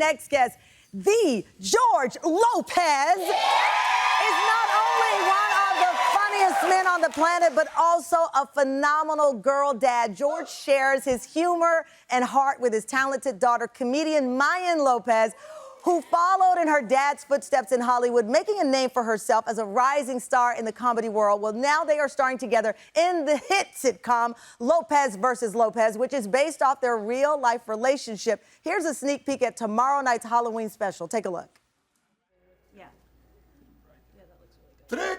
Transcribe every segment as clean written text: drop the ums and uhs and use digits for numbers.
next guest, the George Lopez, is not only one of the funniest men on the planet, but also a phenomenal girl dad. George shares his humor and heart with his talented daughter, comedian Mayan Lopez, who followed in her dad's footsteps in Hollywood, making a name for herself as a rising star in the comedy world. Well, now they are starring together in the hit sitcom Lopez versus Lopez, which is based off their real-life relationship. Here's a sneak peek at tomorrow night's Halloween special. Take a look. Yeah. Yeah, that looks really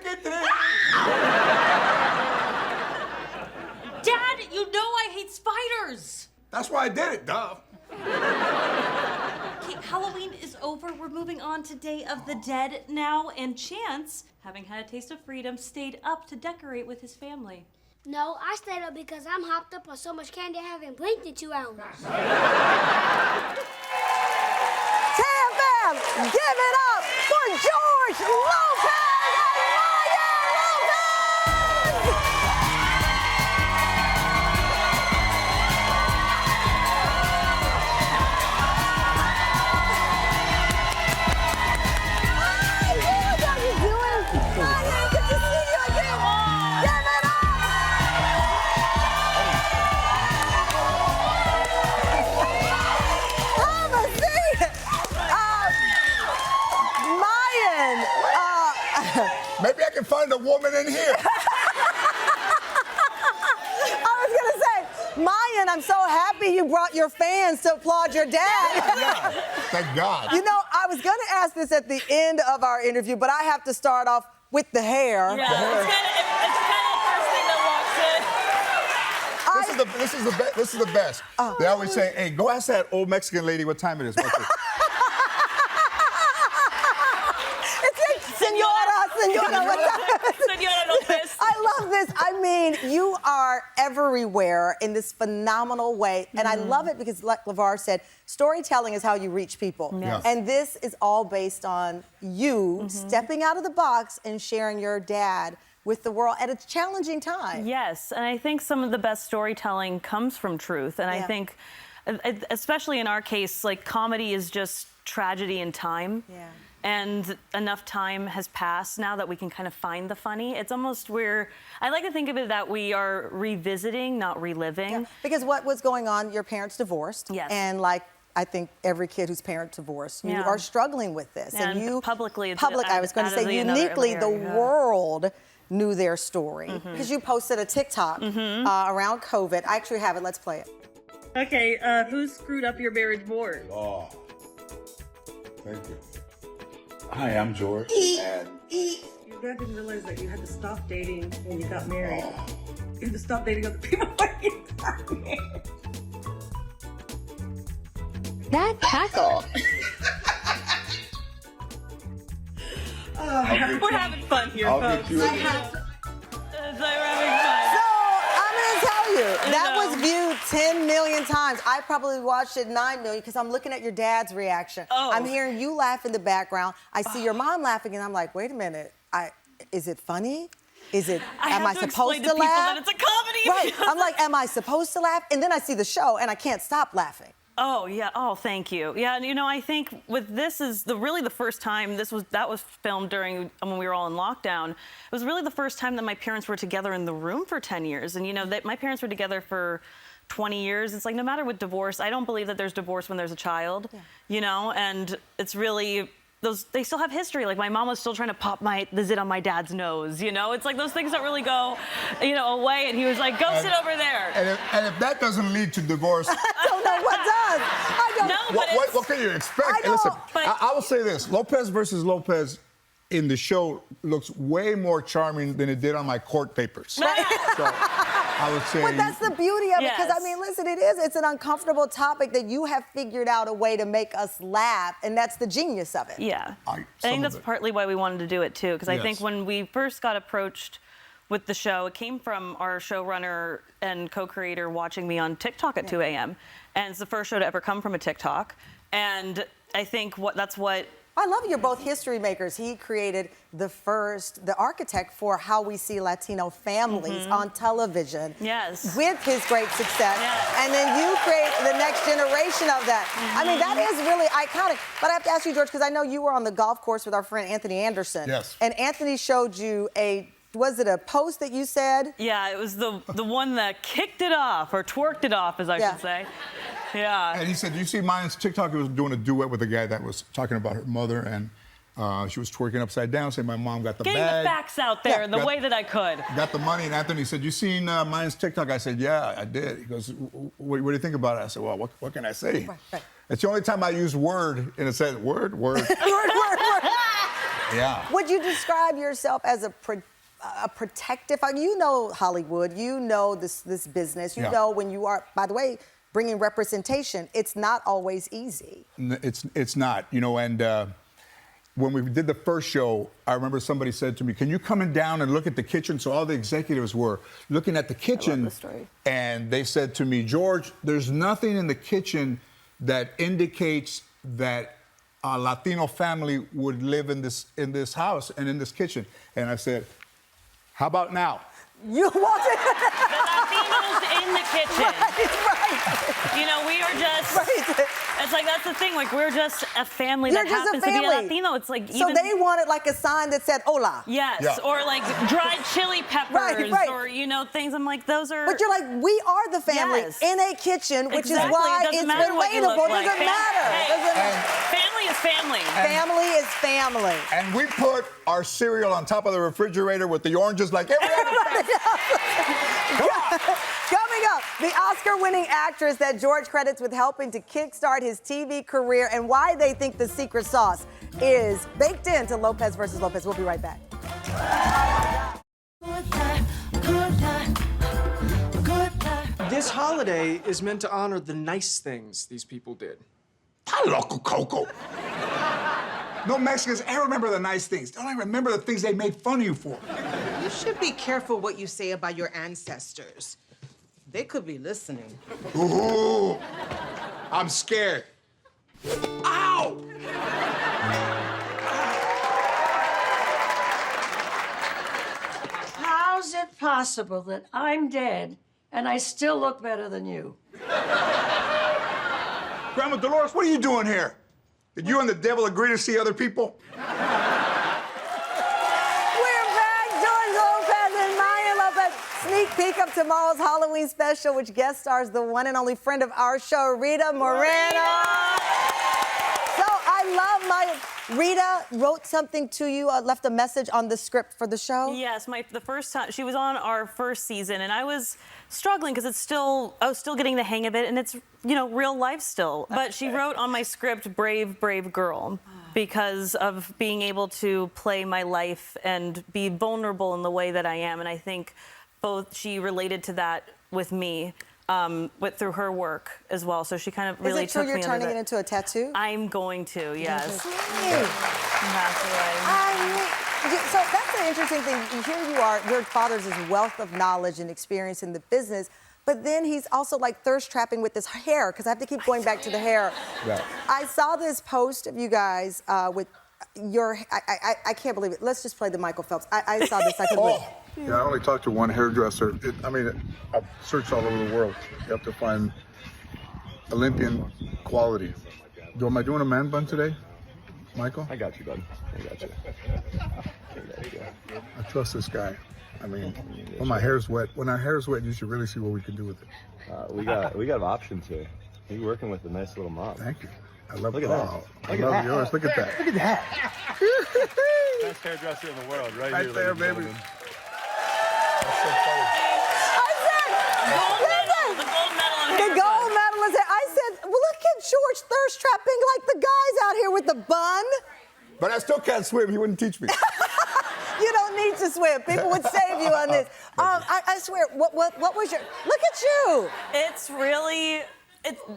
good. Dad, you know I hate spiders. That's why I did it, duh. Okay, Halloween is over. We're moving on to Day of the Dead now, and Chance, having had a taste of freedom, stayed up to decorate with his family. No, I stayed up because I'm hopped up on so much candy I haven't blinked in 2 hours. Tam fam, give it up for George Lopez and Mayan Lopez! Maybe I can find a woman in here. I was gonna say, Mayan, I'm so happy you brought your fans to applaud your dad. Yeah, thank God. You know, I was gonna ask this at the end of our interview, but I have to start off with the hair. Yeah, it's kind of the first thing that walks in. This is the best. They always say, hey, go ask that old Mexican lady what time it is. Senora Lopez. I love this. I mean, you are everywhere in this phenomenal way. And I love it because, like LeVar said, storytelling is how you reach people. Yes. And this is all based on you stepping out of the box and sharing your dad with the world at a challenging time. Yes, and I think some of the best storytelling comes from truth. And I think, especially in our case, like comedy is just tragedy in time. Yeah. And enough time has passed now that we can kind of find the funny. It's almost I like to think of it that we are revisiting, not reliving. Yeah. Because what was going on, your parents divorced. Yes. And like, I think every kid whose parents divorced, you are struggling with this. And you publicly, I was going to say, uniquely, the world knew their story. Because you posted a TikTok around COVID. I actually have it. Let's play it. Okay, who screwed up your marriage more? Oh, thank you. Hi, I'm George. And Your dad didn't realize that you had to stop dating when you got married. You had to stop dating other people when you got married. That cackle. We're having fun here, I'll folks. get you It's like we're having fun. So, I'm going to tell you, that was viewed 10 million times. I probably watched it 9 million because I'm looking at your dad's reaction. Oh. I'm hearing you laugh in the background. I see your mom laughing, and I'm like, wait a minute. Is it funny? Am I supposed to laugh? That it's a comedy. Right. I'm like, am I supposed to laugh? And then I see the show, and I can't stop laughing. Oh, yeah. Oh, thank you. Yeah, and you know, I think with this is really the first time that was filmed during when we were all in lockdown. It was really the first time that my parents were together in the room for 10 years. And you know, that my parents were together for 20 years. It's like no matter with divorce, I don't believe that there's divorce when there's a child. Yeah. You know, and it's really they still have history. Like my mom was still trying to pop the zit on my dad's nose. You know, it's like those things don't really go, away. And he was like, "Go sit over there." And if that doesn't lead to divorce, I don't know what does. I don't No, what can you expect? I know, Listen, but- I will say this: Lopez versus Lopez in the show looks way more charming than it did on my court papers. So I would say. But that's the beauty of it, because I Yes. mean, listen, it's an uncomfortable topic that you have figured out a way to make us laugh, and that's the genius of it. Yeah. I some think of that's it. partly why we wanted to do it too, because I think Yes. when we first got approached with the show, it came from our showrunner and co-creator watching me on TikTok at 2 a.m. And it's the first show to ever come from a TikTok. And I think that's what I love you're both history makers. He created the architect for how we see Latino families on television. Yes. With his great success. Yes. And then you create the next generation of that. I mean, that is really iconic. But I have to ask you, George, because I know you were on the golf course with our friend Anthony Anderson. Yes. And Anthony showed you was it a post that you said? Yeah, it was the one that kicked it off, or twerked it off, as I should say. Yeah. And he said, "You see Mayan's TikTok? He was doing a duet with a guy that was talking about her mother, and she was twerking upside down, saying my mom got the Getting bag. the facts out there in the way that I could. Got the money." And Anthony said, "You seen Mayan's TikTok?" I said, "Yeah, I did." He goes, what do you think about it?" I said, "Well, what can I say?" Right. It's the only time I use word, and it says word. Word. Yeah. Would you describe yourself as a protective? You know Hollywood. You know this business. You know when you are, by the way, bringing representation, it's not always easy. It's not, and when we did the first show, I remember somebody said to me, "Can you come down and look at the kitchen?" So all the executives were looking at the kitchen, I love this story. And they said to me, "George, there's nothing in the kitchen that indicates that a Latino family would live in this house and in this kitchen." And I said, "How about now?" You walked in. The Latinos in the kitchen. Right. We are just. Right. It's like that's the thing. Like we're just a family You're that just happens a family. to be a Latino. It's like So they wanted like a sign that said "Hola." Yes, Yeah. or like dried chili peppers, Right. or things. I'm like, those are. But you're like, we are the family Yes. in a kitchen, which Exactly. is why It doesn't it's matter what you look relatable. like. Doesn't matter. Hey, family is family. Family is family. And we put our cereal on top of the refrigerator with the oranges like every other family. Coming up, the Oscar-winning actress that George credits with helping to kickstart his TV career and why they think the secret sauce is baked into Lopez versus Lopez. We'll be right back. This holiday is meant to honor the nice things these people did. Loco Coco. No Mexicans ever remember the nice things. They only remember the things they made fun of you for. You should be careful what you say about your ancestors. They could be listening. Ooh, I'm scared. Ow! How's it possible that I'm dead and I still look better than you? Grandma Dolores, what are you doing here? Did you and the devil agree to see other people? We're back, George Lopez and Mayan Lopez. Sneak peek of tomorrow's Halloween special, which guest stars the one and only friend of our show, Rita Moreno. So I love Mayan. Rita wrote something to you, left a message on the script for the show? Yes, the first time she was on our first season, and I was struggling because I was still getting the hang of it, and it's real life still. But she wrote on my script, "Brave, brave girl," because of being able to play my life and be vulnerable in the way that I am, and I think she related to that with me. Through her work as well, so she kind of really Is it true took you're me under turning the- it into a tattoo? I'm going to, yes. Hey. That's right. So that's the interesting thing. Here you are, your father's this wealth of knowledge and experience in the business, but then he's also like thirst trapping with his hair, because I have to keep going back to the hair. Yeah. I saw this post of you guys with your, I can't believe it. Let's just play the Michael Phelps. I saw this, I couldn't believe it. Yeah, I only talked to one hairdresser. I've searched all over the world. You have to find Olympian quality. Am I doing a man bun today, Michael? I got you, bud. I got you. I trust this guy. When my hair's wet. When our hair's wet, you should really see what we can do with it. We got options here. You're working with a nice little mop. Thank you. I love Look at that. I love yours. Look at that. Look at that. Best hairdresser in the world, right Right here, there, ladies and baby. gentlemen. That's so funny. The gold medal is there. I said, well, look at George thirst trapping like the guys out here with the bun. But I still can't swim. He wouldn't teach me. You don't need to swim. People would save you on this. I swear, what was your, look at you. It's really,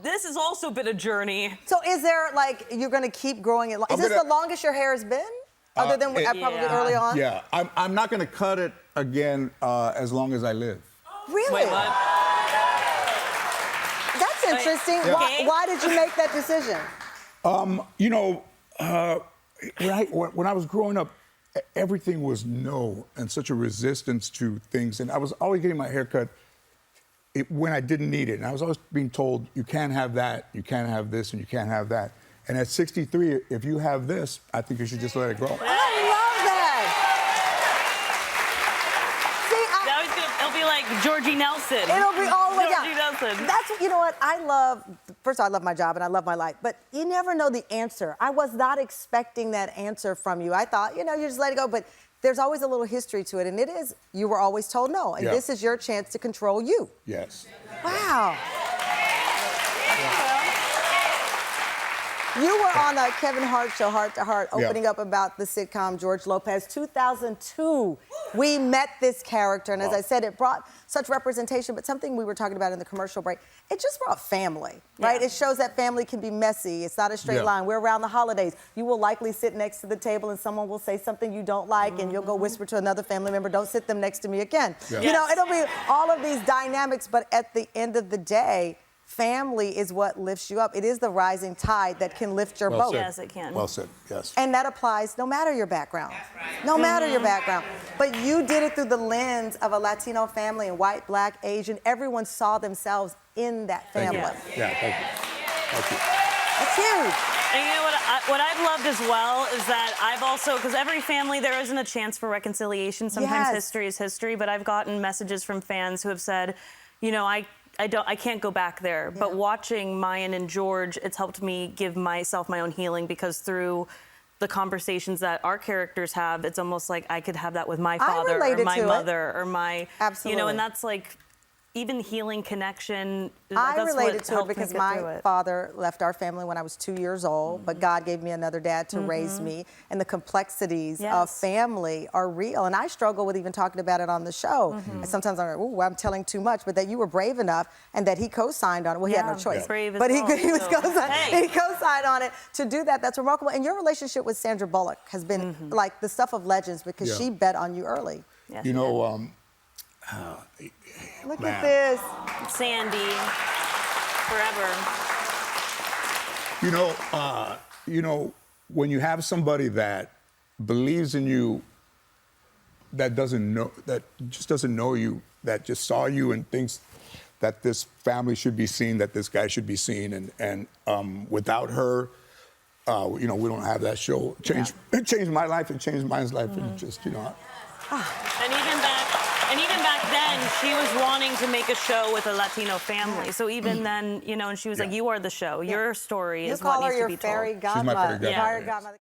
this has also been a journey. So is there like, you're gonna keep growing it? Is this the longest your hair has been? Other than probably early on? Yeah, I'm not going to cut it again as long as I live. Really? Wait, what? That's interesting. Yeah. Why did you make that decision? when I was growing up, everything was no, and such a resistance to things. And I was always getting my hair cut when I didn't need it. And I was always being told, you can't have that, you can't have this, and you can't have that. And at 63, if you have this, I think you should just let it grow. I love that. It'll be like Georgie Nelson. It'll be all the way down. Georgie Nelson. That's, you know what, I love, first of all, I love my job and I love my life, but you never know the answer. I was not expecting that answer from you. I thought, you just let it go, but there's always a little history to it, and it is, you were always told no, and this is your chance to control you. Yes. Wow. You were on a Kevin Hart show, Heart to Heart, opening up about the sitcom George Lopez. 2002, we met this character, and as I said, it brought such representation, but something we were talking about in the commercial break, it just brought family, right? It shows that family can be messy. It's not a straight line. We're around the holidays. You will likely sit next to the table and someone will say something you don't like, and you'll go whisper to another family member, don't sit them next to me again. You know, it'll be all of these dynamics, but at the end of the day, family is what lifts you up. It is the rising tide that can lift your boat. Yes, it can. Well said, yes. And that applies no matter your background. No matter your background. But you did it through the lens of a Latino family, and white, black, Asian. Everyone saw themselves in that family. Thank you. Yeah, thank you. Thank you. That's huge. And you know what I've loved as well is that I've also, because every family, there isn't a chance for reconciliation. Sometimes history is history, but I've gotten messages from fans who have said, I can't go back there. But watching Mayan and George, it's helped me give myself my own healing, because through the conversations that our characters have, it's almost like I could have that with my father or my mother or my, and that's like, even healing connection. I related to it because my father left our family when I was 2 years old, but God gave me another dad to raise me, and the complexities of family are real. And I struggle with even talking about it on the show. And sometimes I'm like, ooh, I'm telling too much, but that you were brave enough and that he co-signed on it. Well, he had no choice. But he co-signed on it to do that. That's remarkable. And your relationship with Sandra Bullock has been like the stuff of legends, because she bet on you early. You know, look at this. Sandy, forever. You know, when you have somebody that believes in you, that just doesn't know you, that just saw you and thinks that this family should be seen, that this guy should be seen, and without her, we don't have that show. It changed my life, it changed Mayan's life, and just, And even back then, she was wanting to make a show with a Latino family. So even then, and she was like, you are the show. Your story is what needs to be told. You call her your fairy godmother. She's my fairy godmother.